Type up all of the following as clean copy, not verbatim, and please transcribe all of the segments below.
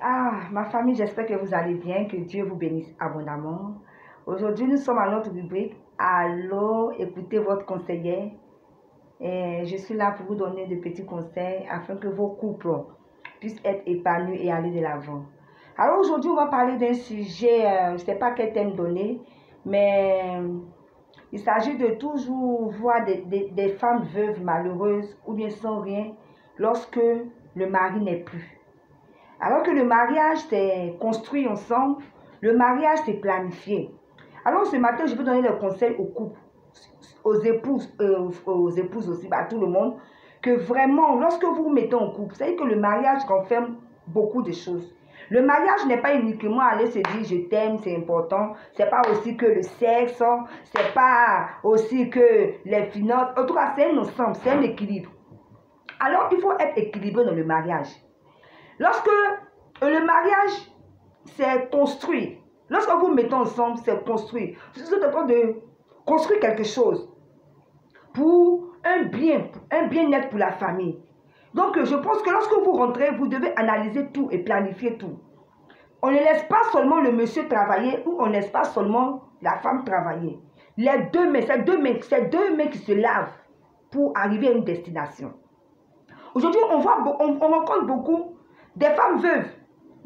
Ma famille, j'espère que vous allez bien, que Dieu vous bénisse abondamment. Aujourd'hui, nous sommes à notre rubrique. Allô, écoutez votre conseiller. Et je suis là pour vous donner de petits conseils afin que vos couples puissent être épanouis et aller de l'avant. Alors aujourd'hui, on va parler d'un sujet, je ne sais pas quel thème donner, mais il s'agit de toujours voir des femmes veuves malheureuses ou bien sans rien lorsque le mari n'est plus. Alors que le mariage c'est construit ensemble, le mariage c'est planifié. Alors ce matin, je vais donner des conseils aux couples, aux épouses aussi, à tout le monde, que vraiment, lorsque vous vous mettez en couple, vous savez que le mariage renferme beaucoup de choses. Le mariage n'est pas uniquement aller se dire je t'aime, c'est important. C'est pas aussi que le sexe, c'est pas aussi que les finances. En tout cas, c'est un ensemble, c'est un équilibre. Alors, il faut être équilibré dans le mariage. Lorsque le mariage, c'est construit. Lorsque vous vous mettez ensemble, c'est construit. Vous êtes en train de construire quelque chose pour un bien-être pour la famille. Donc, je pense que lorsque vous rentrez, vous devez analyser tout et planifier tout. On ne laisse pas seulement le monsieur travailler ou on ne laisse pas seulement la femme travailler. Les deux mains, c'est deux mains qui se lavent pour arriver à une destination. Aujourd'hui, on rencontre beaucoup des femmes veuves,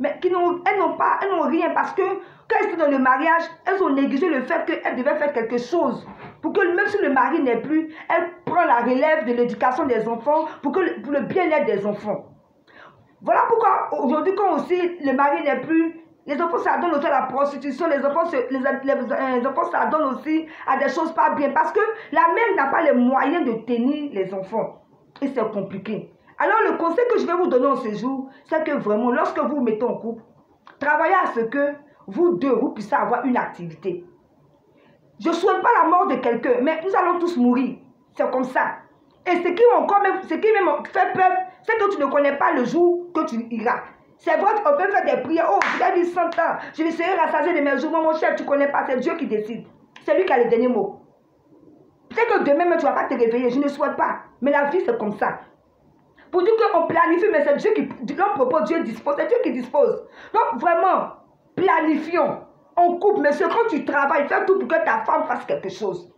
mais elles n'ont rien parce que quand elles sont dans le mariage, elles ont négligé le fait qu'elles devaient faire quelque chose pour que même si le mari n'est plus, elle prend la relève de l'éducation des enfants pour le bien-être des enfants. Voilà pourquoi aujourd'hui, quand aussi le mari n'est plus, les enfants s'adonnent aussi à la prostitution, les enfants s'adonnent aussi à des choses pas bien parce que la mère n'a pas les moyens de tenir les enfants et c'est compliqué. Alors le conseil que je vais vous donner en ce jour, c'est que vraiment lorsque vous vous mettez en couple, travaillez à ce que vous deux, vous puissiez avoir une activité. Je ne souhaite pas la mort de quelqu'un, mais nous allons tous mourir. C'est comme ça. Et ce qui même fait peur, c'est que tu ne connais pas le jour que tu iras. C'est vrai qu'on peut faire des prières. Oh, je vais vivre 100 ans. Je vais serai rassasié de mes jours. Mon cher, tu ne connais pas. C'est Dieu qui décide. C'est lui qui a le dernier mot. Peut-être que demain, tu ne vas pas te réveiller. Je ne souhaite pas. Mais la vie, c'est comme ça. Pour dire qu'on planifie, mais c'est Dieu qui... L'homme propose, Dieu dispose. C'est Dieu qui dispose. Donc, vraiment, planifions. On coupe. Mais quand tu travailles, fais tout pour que ta femme fasse quelque chose.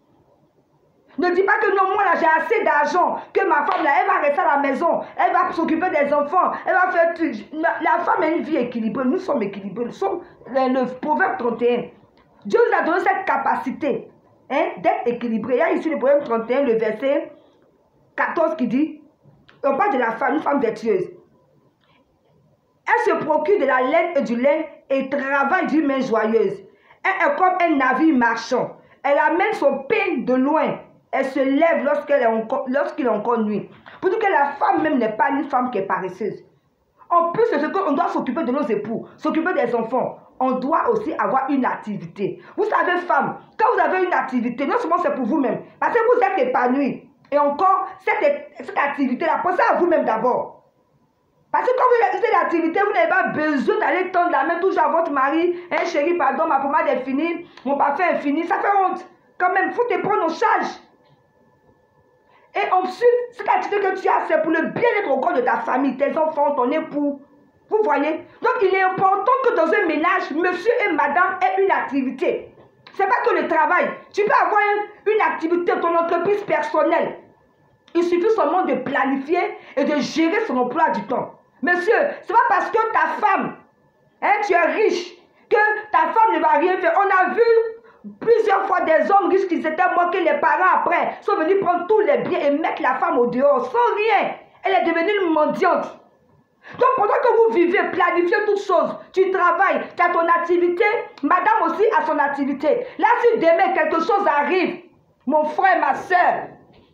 Ne dis pas que non, moi là j'ai assez d'argent, que ma femme là, elle va rester à la maison, elle va s'occuper des enfants, elle va faire tout. La femme a une vie équilibrée, nous sommes équilibrés, nous sommes le proverbe 31. Dieu nous a donné cette capacité d'être équilibré. Il y a ici le proverbe 31, le verset 14 qui dit, on parle de la femme, une femme vertueuse. Elle se procure de la laine et du lin et travaille d'une main joyeuse. Elle est comme un navire marchand. Elle amène son pain de loin. Elle se lève lorsqu'il est encore nuit. Pour dire que la femme même n'est pas une femme qui est paresseuse. En plus de ce qu'on doit s'occuper de nos époux, s'occuper des enfants, on doit aussi avoir une activité. Vous savez, femme, quand vous avez une activité, non seulement c'est pour vous-même, parce que vous êtes épanouie. Et encore, cette activité-là, pensez à vous-même d'abord. Parce que quand vous avez cette activité, vous n'avez pas besoin d'aller tendre la main toujours à votre mari. Hein, chérie, pardon, ma pommade est finie, mon parfum est fini. Ça fait honte. Quand même, il faut te prendre en charge. Et ensuite, cette activité que tu as, c'est pour le bien-être au corps de ta famille, tes enfants, ton époux. Vous voyez? Donc, il est important que dans un ménage, monsieur et madame aient une activité. Ce n'est pas que le travail. Tu peux avoir une activité, ton entreprise personnelle. Il suffit seulement de planifier et de gérer son emploi du temps. Monsieur, ce n'est pas parce que ta femme, tu es riche, que ta femme ne va rien faire. On a vu plusieurs fois des hommes riches qui s'étaient moqués, les parents après sont venus prendre tous les biens et mettre la femme au dehors sans rien. Elle est devenue une mendiante. Donc pendant que vous vivez, planifiez toutes choses. Tu travailles, tu as ton activité, madame aussi a son activité. Là, si demain quelque chose arrive, mon frère, ma soeur,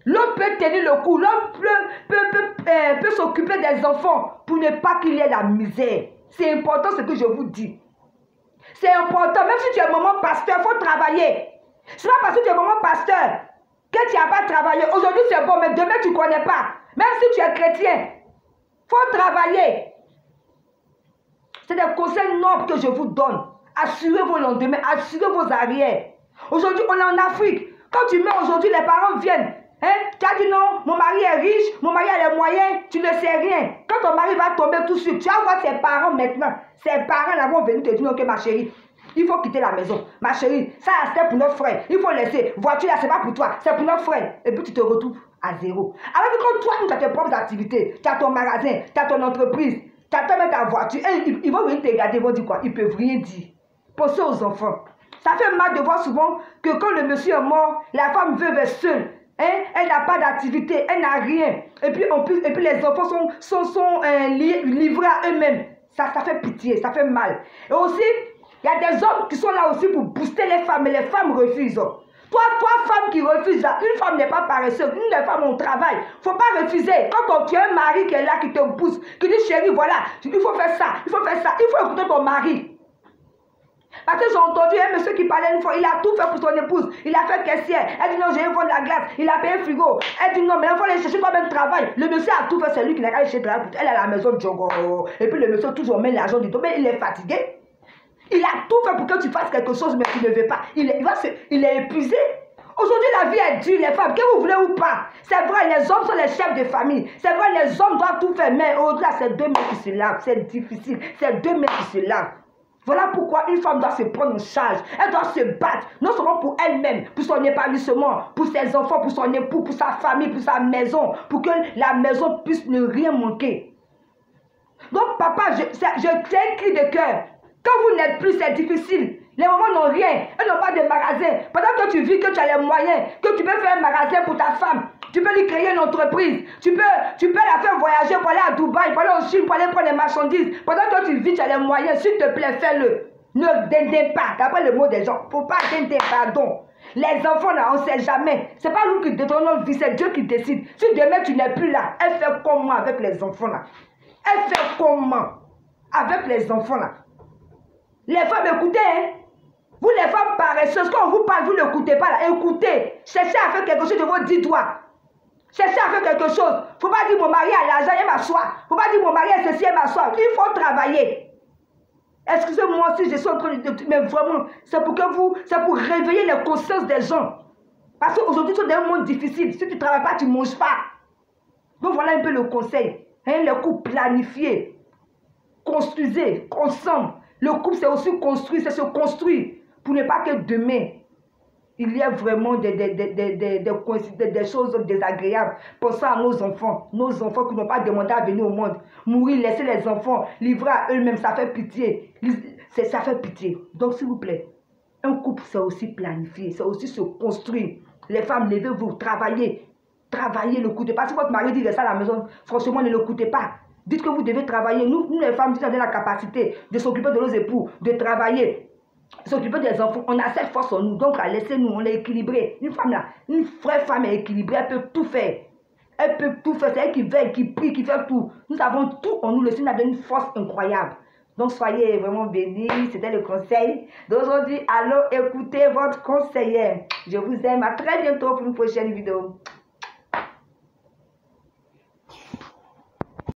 l'homme peut tenir le coup, l'homme peut s'occuper des enfants pour ne pas qu'il y ait la misère. C'est important ce que je vous dis. C'est important, même si tu es maman pasteur, il faut travailler. Ce n'est pas parce que tu es maman pasteur que tu n'as pas travaillé. Aujourd'hui c'est bon, mais demain tu ne connais pas. Même si tu es chrétien, il faut travailler. C'est des conseils nobles que je vous donne. Assurez vos lendemains, assurez vos arrières. Aujourd'hui, on est en Afrique. Quand tu mets aujourd'hui, les parents viennent. Hein? Tu as dit non, mon mari est riche, mon mari a les moyens, tu ne sais rien. Quand ton mari va tomber tout de suite, tu vas voir ses parents maintenant. Ses parents là vont venir te dire, ok ma chérie, il faut quitter la maison. Ma chérie, ça c'est pour notre frère. Il faut laisser. Voiture là, c'est pas pour toi, c'est pour notre frère. Et puis tu te retrouves à zéro. Alors que quand toi, tu as tes propres activités, tu as ton magasin, tu as ton entreprise, tu as même ta voiture, et ils vont venir te regarder, ils vont dire quoi? Ils peuvent rien dire. Pensez aux enfants. Ça fait mal de voir souvent que quand le monsieur est mort, la femme veuve est seule. Hein? Elle n'a pas d'activité, elle n'a rien. Et puis les enfants sont livrés à eux-mêmes. Ça fait pitié, ça fait mal. Et aussi, il y a des hommes qui sont là aussi pour booster les femmes, et les femmes refusent. Toi, femme qui refuse là, une femme n'est pas paresseuse, une des femmes on travaille. Il ne faut pas refuser. Quand tu as un mari qui est là, qui te booste, qui dit chérie, voilà, il faut faire ça, il faut faire ça, il faut écouter ton mari. Parce que j'ai entendu un monsieur qui parlait une fois, il a tout fait pour son épouse. Il a fait caissière. Elle dit non, j'ai vendre la glace. Il a payé un frigo. Elle dit non, mais il faut aller chercher toi-même travail. Le monsieur a tout fait, c'est lui qui n'a qu'à aller chercher travail. Elle est à la maison de Djogo. Et puis le monsieur toujours met l'argent du dos, mais il est fatigué. Il a tout fait pour que tu fasses quelque chose, mais tu ne veux pas. Il est épuisé. Aujourd'hui, la vie est dure, les femmes, que vous voulez ou pas. C'est vrai, les hommes sont les chefs de famille. C'est vrai, les hommes doivent tout faire, mais au-delà, c'est deux mains qui se lavent. C'est difficile. C'est deux mains qui se lavent. Voilà pourquoi une femme doit se prendre en charge. Elle doit se battre, non seulement pour elle-même, pour son épanouissement, pour ses enfants, pour son époux, pour sa famille, pour sa maison, pour que la maison puisse ne rien manquer. Donc, papa, je tiens un cri de cœur. Quand vous n'êtes plus, c'est difficile. Les mamans n'ont rien. Elles n'ont pas de magasin. Pendant que tu vis, que tu as les moyens, que tu peux faire un magasin pour ta femme, tu peux lui créer une entreprise. Tu peux la faire voyager pour aller à Dubaï, pour aller en Chine, pour aller prendre des marchandises. Pendant que tu vis, tu as les moyens. S'il te plaît, fais-le. Ne dindez pas. D'après le mot des gens, il ne faut pas dinder, pardon. Les enfants, là, on ne sait jamais. Ce n'est pas nous qui détruisons notre vie, c'est Dieu qui décide. Si demain tu n'es plus là, elle fait comment avec les enfants, là? Elle fait comment avec les enfants, là? Les femmes, écoutez, hein? Vous les femmes paresseuses, quand on vous parle, vous n'écoutez pas là. Écoutez, cherchez à faire quelque chose de vos 10 doigts. Cherchez à faire quelque chose. Il ne faut pas dire mon mari a l'argent, il m'assoit. Il ne faut pas dire mon mari a ceci, il m'assoit. Il faut travailler. Excusez-moi si je suis en train de... Mais vraiment, c'est pour réveiller les consciences des gens. Parce qu'aujourd'hui, c'est un monde difficile. Si tu ne travailles pas, tu ne manges pas. Donc voilà un peu le conseil. Hein, le couple planifié. Construisez ensemble. Le couple, c'est aussi construire, c'est se construire. Pour ne pas que demain, il y ait vraiment des choses désagréables. Pensez à nos enfants qui n'ont pas demandé à venir au monde. Mourir, laisser les enfants livrés à eux-mêmes, ça fait pitié. Ça fait pitié. Donc, s'il vous plaît, un couple, c'est aussi planifier, c'est aussi se construire. Les femmes, levez-vous, travaillez. Travaillez, ne coûtez pas. Si votre mari dit restez à la maison, franchement, ne le coûtez pas. Dites que vous devez travailler. Nous les femmes, nous avons la capacité de s'occuper de nos époux, de travailler, s'occuper des enfants. On a cette force en nous. Donc, laissez-nous, on est équilibré. Une femme là, une vraie femme est équilibrée, elle peut tout faire. Elle peut tout faire. C'est elle qui veille, qui prie, qui fait tout. Nous avons tout en nous. Le Seigneur a donné une force incroyable. Donc, soyez vraiment bénis. C'était le conseil d'aujourd'hui. Allons écouter votre conseiller. Je vous aime. À très bientôt pour une prochaine vidéo.